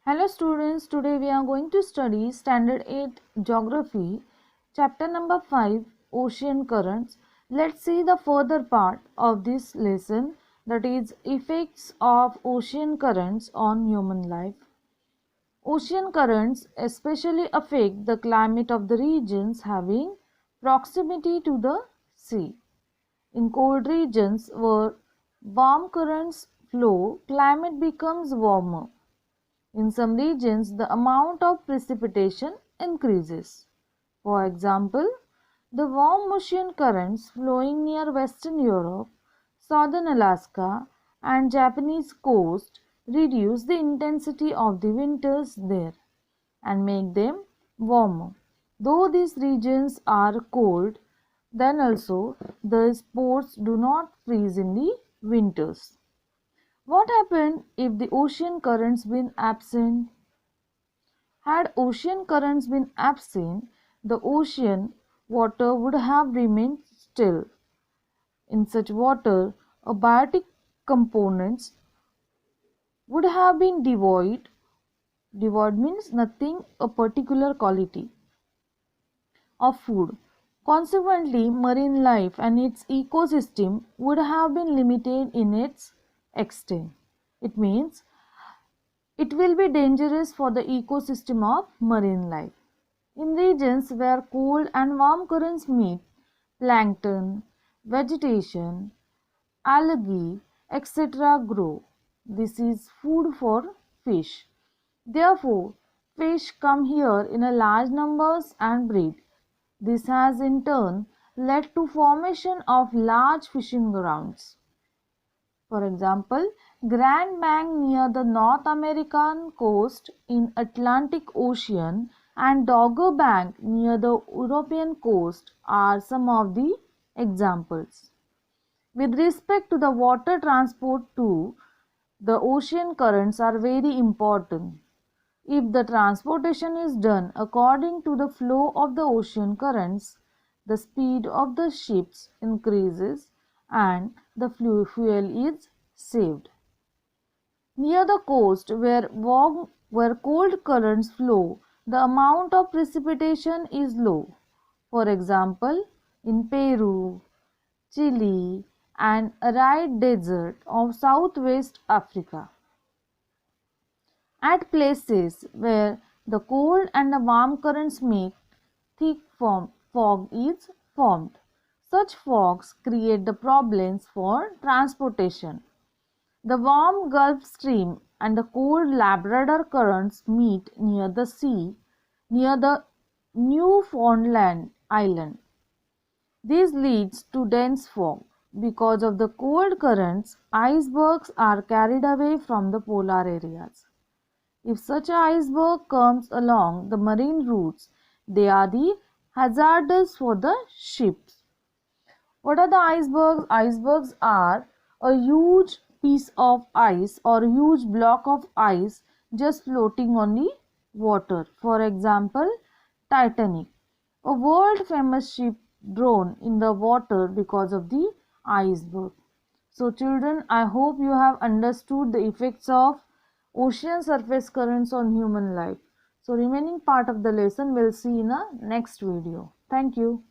Hello students, today we are going to study Standard 8 Geography, Chapter number 5 Ocean Currents. Let's see the further part of this lesson, that is effects of ocean currents on human life. Ocean currents especially affect the climate of the regions having proximity to the sea. In cold regions where warm currents flow, climate becomes warmer. In some regions, the amount of precipitation increases. For example, the warm ocean currents flowing near Western Europe, southern Alaska, and Japanese coast reduce the intensity of the winters there and make them warmer. Though these regions are cold, then also the ports do not freeze in the winters. What happened if the ocean currents been absent? Had ocean currents been absent, the ocean water would have remained still. In such water, abiotic components would have been devoid. Devoid means nothing, a particular quality of food. Consequently, marine life and its ecosystem would have been limited in its extent. It means it will be dangerous for the ecosystem of marine life. In regions where cold and warm currents meet, plankton, vegetation, algae, etc. grow. This is food for fish. Therefore, fish come here in a large numbers and breed. This has in turn led to formation of large fishing grounds. For example, Grand Bank near the North American coast in Atlantic Ocean and Dogger Bank near the European coast are some of the examples. With respect to the water transport too, the ocean currents are very important. If the transportation is done according to the flow of the ocean currents, the speed of the ships increases and the fuel is saved. Near the coast where cold currents flow, the amount of precipitation is low. For example, in Peru, Chile, and arid desert of southwest Africa. At places where the cold and the warm currents meet, thick fog is formed. Such fogs create the problems for transportation. The warm Gulf Stream and the cold Labrador currents meet near the sea, near the Newfoundland island. This leads to dense fog. Because of the cold currents, icebergs are carried away from the polar areas. If such an iceberg comes along the marine routes, they are the hazardous for the ships. What are the icebergs? Icebergs are a huge piece of ice or a huge block of ice just floating on the water. For example, Titanic, a world famous ship drowned in the water because of the iceberg. So children, I hope you have understood the effects of ocean surface currents on human life. So remaining part of the lesson we'll see in a next video. Thank you.